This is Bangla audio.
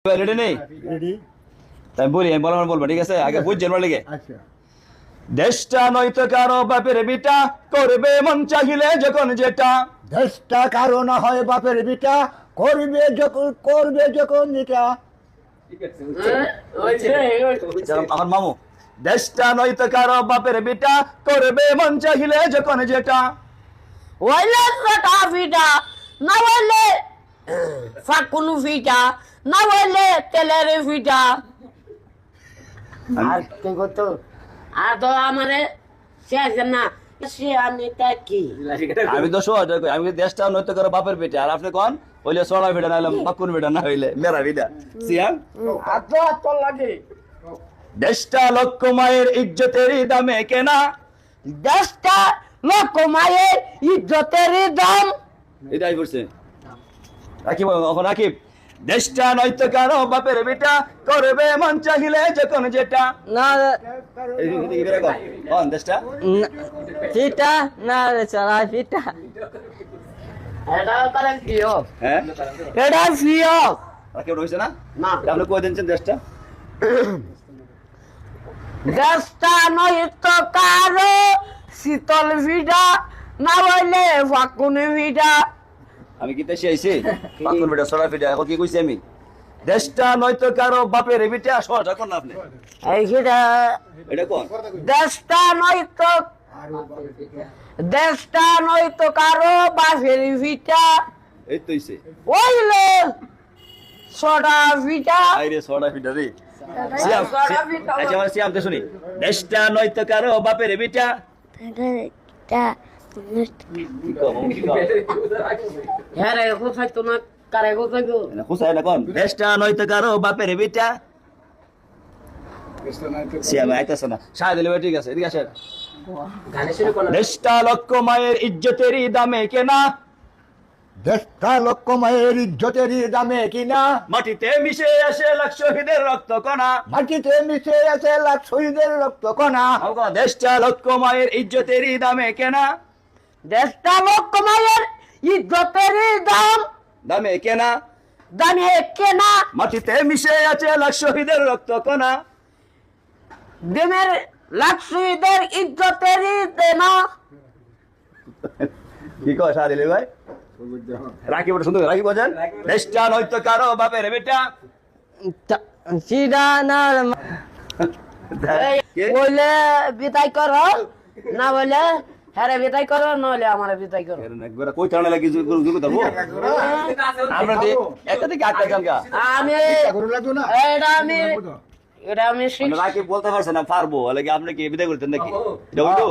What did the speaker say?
রেডি নেই তাই বলি আমি বলবো ঠিক আছে আগে বুঝছেন বলে আচ্ছা দেশটা নয়তো কারো বাপের বিটা করবে মন চাহিলে যখন যেটা দেশটা কারো না হয় বাপের বিটা করবে যখন যেটা আমার মামু দেশটা নয়তো কারো বাপের বিটা করবে মন চাহিলে যখন যেটা ওইলে ছোটা ফিটা না হইলে ফাকুন ফিটা না হইলে তেলের ফিটা আর কি করতো আর তো আমারে শেষ না সে আমি তা কি আমি তো সহজ আমি দেশটা নয়তো কারো বাপের বিটা আর আপনি কোন হইলে সোনা বিটা না হইলে ফাকুন বিটা না হইলে মেরা বিটা সিয়াম তো লাগে দেশটা লক্ষ মায়ের ইজ্জতের দামে কেনা দেশটা লোক মায়ের ইজ্জতের দাম এটাই বলছে রাকিব এখন রাকিব দেশটা নয়তো কারো বাপের বিটা করবে মন চাহিলে যখন যেটা না দেশটা ফিটা না রে চলা ফিটা এটা করেন কি হ্যাঁ এটা ফিও রাকিব রয়েছে না না আপনি কই দিচ্ছেন দেশটা দেশটা নয়তো কারো শীতল ফিটা না হইলে ফাকুন ফিটা আমি কি দেশে আইছি ফাকুন বিটা সোনা বিটা এখন কি কইছি আমি দেশটা নয়তো কারো বাপের বিটা সহজ এখন না আপনি এই ফিটা এটা কোন দেশটা নয়তো কারো বাপের ফিটা এই তো হইছে ওইলে ছোটা ফিটা আইরে সোনা বিটা রে সিয়াম আচ্ছা আমার সিয়াম তো শুনি দেশটা নয়তো কারো বাপের বিটা হ্যাঁ রে কোথায় তো না কারে কোথায় গো খুশাই না কোন দেশটা নয়তো কারো বাপের বিটা সিয়াম আইতাছে না শাহ দিলে ঠিক আছে ঠিক আছে দেশটা লক্ষ মায়ের ইজ্জতেরই দামে কেনা দেশটা লক্ষ মায়ের ইজ্জতের দামে কিনা মাটিতে মিশে আসে লাখ শহীদের রক্ত কণা মাটিতে মিশে আছে লাখ শহীদের রক্ত কণা দেশটা লক্ষ মায়ের ইজ্জতেরই দামে কেনা দেশটা লোক মায়ের ইজ্জতের দাম দামে কেনা দামে কেনা মাটিতে মিশে আছে লাখ শহীদের রক্ত কণা দেমের লাকসুইদের ইজ্জতের দেনা কি কয় শাহ দিলে ভাই রাখি বড় সুন্দর রাখি বোঝেন দেশটা নয়তো কারো বাপের বেটা সিডানার বলে বিদায় করো না বলে হ্যাঁ বিদায় করো নইলে আমার বিদায় করো একবার কই থানা লাগি জুরু দাও আমরা দি একটা থেকে আটটা কামকা আমি এটা আমি রাখি বলতে পারছ না পারবো লাগে আপনি কি বিদায় করতেন নাকি এটা বলতো